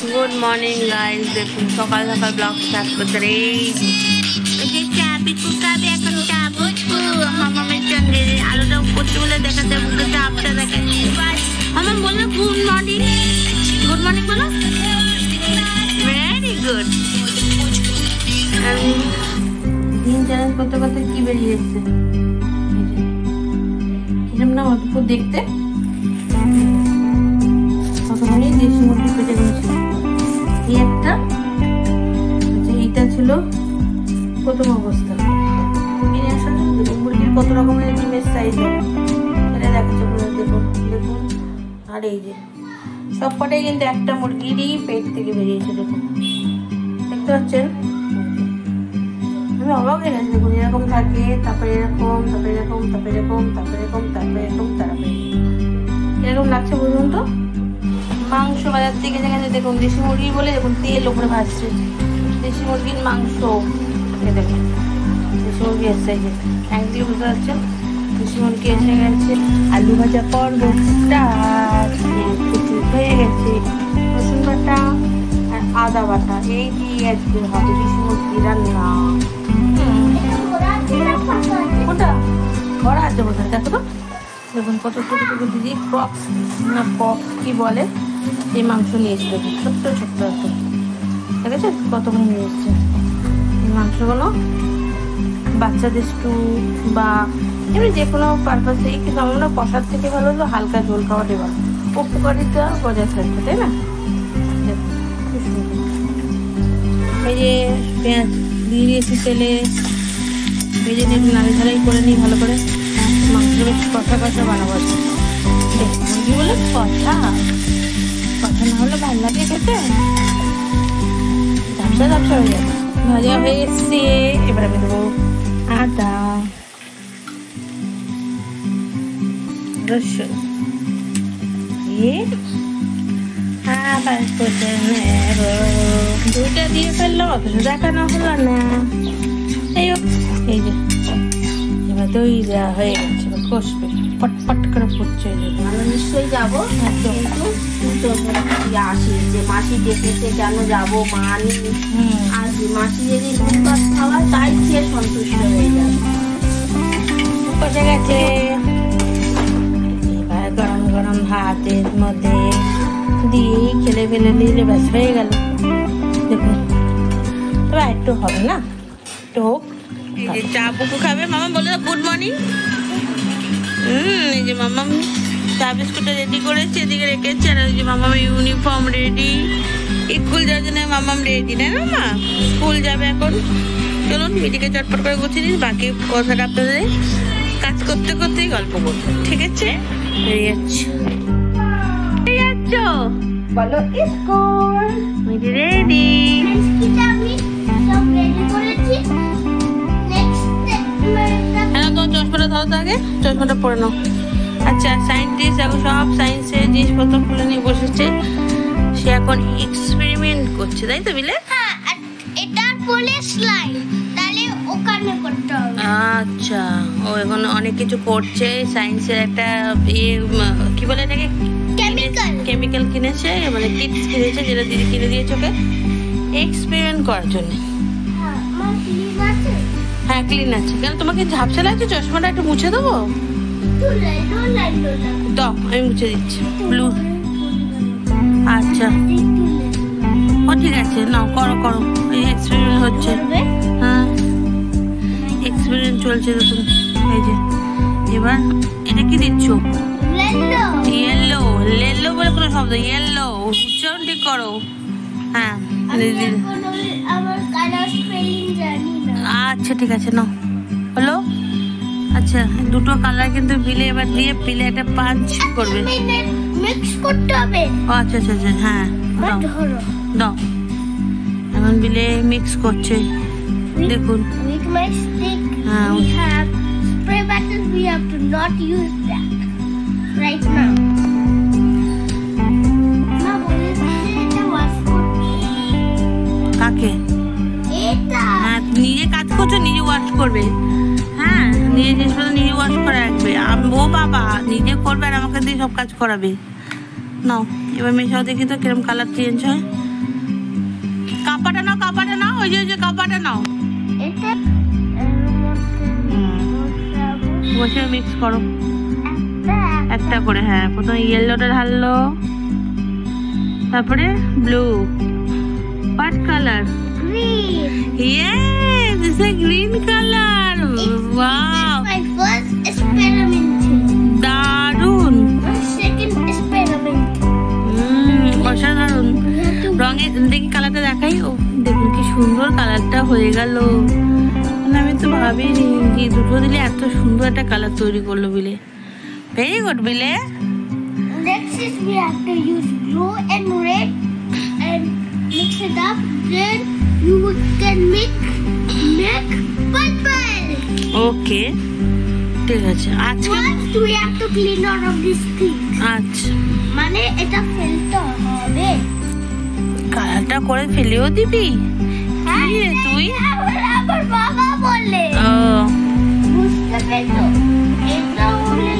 Good morning guys, দেখুন সকাল সকাল ব্লগ স্টার্ট করতে রে। চা বিস্কুট খাবে এখন, চা বিস্কুট মামামের জন্য আলুটা করতে বলে দেখাতে মুখে চাপটা দেখাচ্ছে। মামা বলো গুড মর্নিং, গুড মর্নিং বলো, ভেরি গুড। দিন চ্যালেঞ্জ করতে করতে কি বেরিয়ে এসছে কিরম না অল্প দেখতে, কতখানি দেশি মুরগি পেটে গেছে। এই একটা, আচ্ছা এইটা ছিল প্রথম অবস্থা। মুরগির কত রকমের ডিমের সাইজ এটা দেখাচ্ছে, দেখুন দেখুন। আর এই যে সব কটাই কিন্তু একটা মুরগিরই পেট থেকে বেরিয়েছে, দেখুন দেখতে পাচ্ছেন। আমি অবাক হয়ে গেছি, দেখুন এরকম থাকে, তারপরে এরকম, তারপরে এরকম, তারপরে এরকম, তারপরে এরকম, তারপরে এরকম, তারপরে এরকম লাগছে। বুঝুন তো, মাংস বাজার থেকে গেছে, দেখুন দেশি মুরগি বলে দেখুন তেল ওপরে ভাসছে। দেশি মুরগির মাংস দেখুন, দেশি মুরগি এসে গেছে, একদিকে বুঝতে পারছেন দেশি মুরগি এসে গেছে। আলু ভাজা পর্ব স্টার্ট হয়ে গেছে। রসুন বাটা আর আদা বাটা এই দিয়ে আজকে হবে দেশি মুরগি রান্না। ওটা ভরা আছে বোধ হয়, দেখো তো, দেখুন কত ছোটো ছোটো দিদি ক্রক্স না কক কি বলে এই মাংস নিয়ে এসছে, দেখুন ছোট্ট ছোট্ট আছে, ঠিক আছে কতক্ষণ নিয়ে এসছে। এই মাংসগুলো বাচ্চাদের স্টু বা এমনি যে কোনো পারপাসেই, কিন্তু আমরা কষার থেকে ভালো হলো হালকা ঝোল খাওয়াটাই ভালো, উপকারিতা বজায় থাকছে, তাই না। এই যে পেঁয়াজ দিয়ে দিয়েছি তেলে, ভেজে নিয়ে নাড়ি ঝাড়াই করে নিই ভালো করে। মাংস বেশ কষা কষা বানাবো, মুরগি বলে কষা কষা না হলে ভালো লাগে খেতে, ঝাপসা ঝাপসা হয়ে যাবে। ভাজা হয়ে এসছে, এবার আমি দেবো আদা রসুন, আবার কষে নেব। দুইটা দিয়ে ফেললো, অথচ দেখানো হলো না। এই যে এবার দই দেওয়া হয়ে গেছে, কষবে পটপট করে ফুটছে। আমরা নিশ্চয়ই যাবো, কিন্তু আসি যে মাসি ডেকেছে কেন যাবো, মা নেই আর মাসি যদি ভাত খাওয়া তাই খেয়ে সন্তুষ্ট হয়ে যাবে। কষে গেছে, এবার গরম গরম ভাতের মধ্যে দিয়ে খেলে ফেলে দিলে ব্যাস হয়ে গেল। দেখুন এবার একটু হবে না, একটু হোক। এই যে চা পুকু খাবে, মামা বলে গুড মর্নিং। এই যে মামা চা বিস্কুটটা রেডি করেছে, এদিকে রেখেছে। আর ওই যে মামাম ইউনিফর্ম রেডি, স্কুল যাওয়ার জন্য মামাম রেডি না মা, স্কুল যাবে এখন। চলুন মিটিকে চটপট করে গুছিয়ে নিন, বাকি কথাটা আপনাদের কাজ করতে করতেই গল্প করবো, ঠিক আছে। বেরিয়ে যাচ্ছি, যাচ্ছ বলো স্কুল রেডি। হ্যাঁ তো চশমাটা ধরো তো, আগে চশমাটা পরে নাও। আচ্ছা সায়েন্টিস্ট এখন সব সায়েন্সের জিনিসপত্র খুলে নিয়ে বসেছে, সে এখন এক্সপেরিমেন্ট করছে, তাই তো বিলে? হ্যাঁ, এটা পুলিশ লাইন, তাহলে ওখানে করতে হবে। আচ্ছা, ও এখন অনেক কিছু করছে। সায়েন্সের একটা কি বলে এটাকে, কেমিক্যাল কিনেছে, মানে কিটস কিনেছে, যেটা দিদি কিনে দিয়েছে ওকে এক্সপেরিমেন্ট করার জন্য। হ্যাঁ ক্লিন আছে। কেন তোমাকে ঝাপসা লাগছে? চশমাটা একটু মুছে দেবো? দাও আমি মুছে দিচ্ছি। ব্লু, আচ্ছা ও ঠিক আছে, নাও করো করো। এই এক্সপেরিমেন্ট হচ্ছে, হ্যাঁ এক্সপেরিমেন্ট চলছে দেখুন। এই যে এবার এটা কি দিচ্ছ? ইয়েলো, লেলো বলে কোনো শব্দ, ইয়েলো উচ্চারণ ঠিক করো। হ্যাঁ আচ্ছা ঠিক আছে, নাও হলো। আচ্ছা দুটো কালার কিন্তু বিলে এবার দিয়ে বিলে একটা পাঞ্চ করবে, মিক্স করতে হবে। আচ্ছা আচ্ছা আচ্ছা, হ্যাঁ দাও দাও। এখন বিলে মিক্স করছে দেখুন। হ্যাঁ, we have spray bottles, we have to not use that right now. না বলে এটা ওয়াশ করতে কাকে? এটা হ্যাঁ নিজে কাজ করছো, নিজে ওয়াশ করবে। হ্যাঁ নিজে জিনিসপত্র নিজে ওয়াশ করে রাখবে। ও বাবা নিজে করবে আর আমাকে দিয়ে সব কাজ করাবে। নাও এবার মেশাও দেখি তো কিরম কালার চেঞ্জ হয়। কাপাটা নাও, ওই যে কাপাটা নাও, বসে মিক্স করো একটা করে। হ্যাঁ, প্রথমে ইয়েলোটা ঢাললো, তারপরে blue. What colour? Yes, it's a green color. Wow. My first experiment. দারুন। My second experiment. অসাধারণ। রঙের দেখি কালারটা দেখাই। ও দেখুন কি সুন্দর কালারটা হয়ে গেল। মানে আমি তো ভাবিনি যে দুটো দিলে এত সুন্দর একটা কালার তৈরি করলো বিলে। ভেরি গুড বিলে। Next is we have to use blue and red and mix it up. Then you can make purple. Okay. ঠিক আছে। আজকে First we have to clean all of these things. আচ্ছা। মানে এটা ফেলতে হবে। কালারটা করে ফেলেও দিবি? হ্যাঁ, তুই? আমার বাবা বলে। ও। বুঝতে পেরেছো? এটা হলে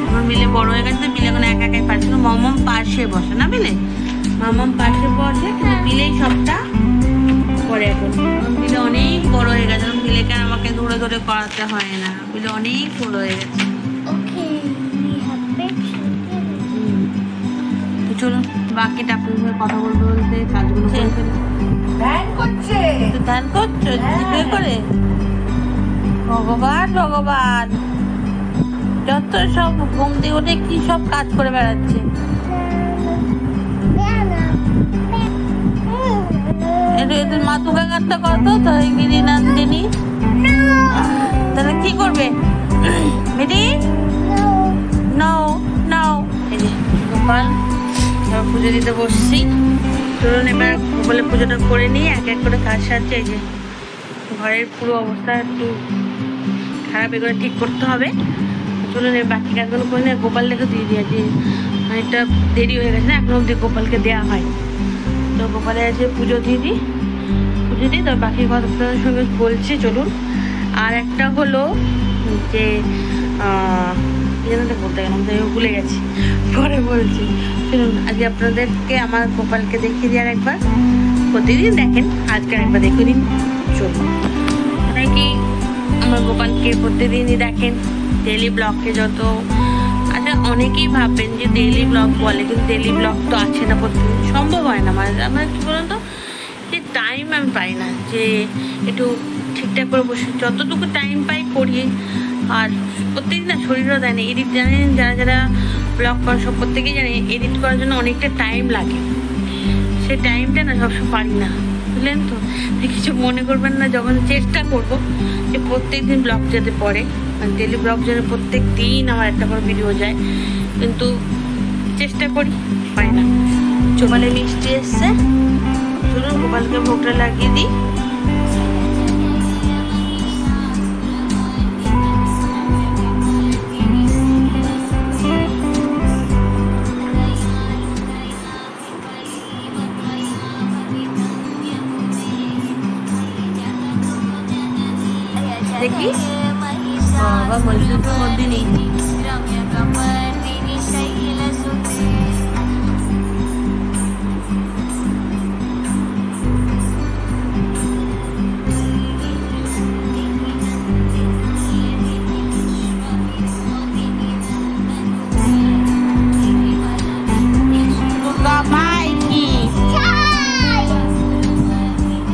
আমার মিলে বড় হয়ে গেছে, মিলে এখন একা একাই পারছে না। মামাম পাশে বসে না মিলে, মামাম পাশে বসে, কিন্তু মিলেই সবটা করে এখন। মিলে অনেক বড় হয়ে গেছে, মিলেকে আমাকে ধরে ধরে করাতে হয় না, মিলে অনেক বড় হয়ে গেছে। ওকে, we have pictures. তো চলুন বাকিটা আপনাদের কথা বলতে বলতে কাজগুলো করে ফেলি। ধ্যান করছে। তো ধ্যান করছো জিজ্ঞেস করে? ভগবান ভগবান, যত সব ঘুম দিয়ে উঠে কি সব কাজ করে বেড়াচ্ছে। এদের মাতুকা গানটা কত তো গিরি নন্দিনী, তাহলে কি করবে মিটি? নাও নাও। এই যে গোপাল পুজো দিতে বসছি। চলুন এবার গোপালের পুজোটা করে নিই, এক এক করে কাজ সারছে। এই যে ঘরের পুরো অবস্থা একটু খারাপ, এগুলো ঠিক করতে হবে। চলুন এর বাকি কাজগুলো করে নিয়ে গোপালকে দিয়ে দিয়েছি। অনেকটা দেরি হয়ে গেছে না, এখনো অব্দি গোপালকে দেওয়া হয়। তো গোপালের আছে পুজো দিয়ে দিই, পুজো দিই, তো বাকি কথার সঙ্গে বলছি। চলুন। আর একটা হলো যে বলতে গেলাম, তাই ভুলে গেছি, পরে বলছি। চলুন আজকে আপনাদেরকে আমার গোপালকে দেখিয়ে দিই আর একবার। প্রতিদিন দেখেন, আজকে একবার দেখে দিন। চলুন, নাকি আমার গোপালকে প্রতিদিনই দেখেন ডেইলি ব্লগে যত। আচ্ছা, অনেকেই ভাববেন যে ডেইলি ব্লগ বলে, কিন্তু ডেইলি ব্লগ তো আছে না, প্রতিদিন সম্ভব হয় না। আমার কী বলুন তো, যে টাইম আমি পাই না যে একটু ঠিকঠাক করে বসে, যতটুকু টাইম পাই করি। আর প্রত্যেকদিন না শরীরও দেয় না। এডিট জানেন, যারা যারা ব্লগ করে সব প্রত্যেকেই জানে এডিট করার জন্য অনেকটা টাইম লাগে। সেই টাইমটা না সবসময় পারি না, বুঝলেন তো। কিছু মনে করবেন না, যখন চেষ্টা করব যে প্রত্যেক দিন ব্লগ যাতে পড়ে, মানে ডেলি ব্লগ যেন প্রত্যেক দিন আমার একটা করে ভিডিও যায়, কিন্তু চেষ্টা করি, পাই না। গোপালে মিষ্টি এসছে, চলুন গোপালকে ভোগটা লাগিয়ে দিই। দেখিস বাবা বলছে তো মধ্যে নেই।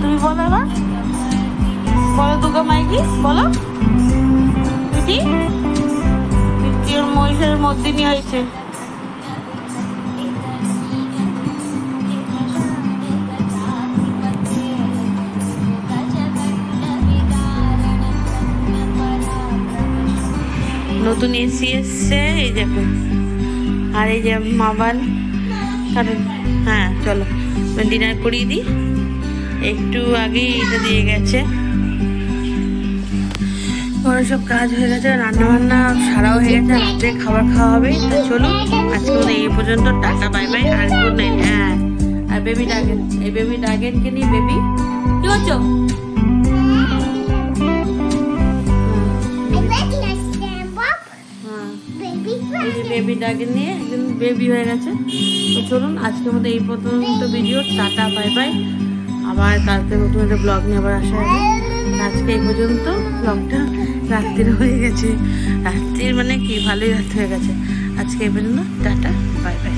তুমি বলো না, বলো দুর্গা মাইকি বলো। ওর মহিষের মধ্যে নিয়ে হয়েছে। নতুন এসি এসছে, এই দেখুন। আর এই যে মাবান, হ্যাঁ চলো ডিনার করিয়ে দিই। একটু আগেই এটা দিয়ে গেছে। ওরা সব কাজ হয়ে গেছে, রান্না বান্না সারাও হয়ে গেছে, রাত্রে খাবার খাওয়া হবে। তো চলুন আজকে এই পর্যন্ত, টাটা বাই বাই আর গুড নাইট। হ্যাঁ, আর বেবি ডাগেন, এই বেবি ডাগেনকে নিয়ে, বেবি কি করছো? বেবি ডাগেন নিয়ে একজন বেবি হয়ে গেছে। তো চলুন আজকের মতো এই পর্যন্ত ভিডিও, টাটা বাই বাই আবার কালকে নতুন একটা ব্লগ নিয়ে আবার আসা হবে। আজকে এই পর্যন্ত ব্লগটা, রাত্রির হয়ে গেছে, রাত্রির মানে কি ভালোই রাত হয়ে গেছে। আজকে এই পর্যন্ত, টাটা, বাই বাই।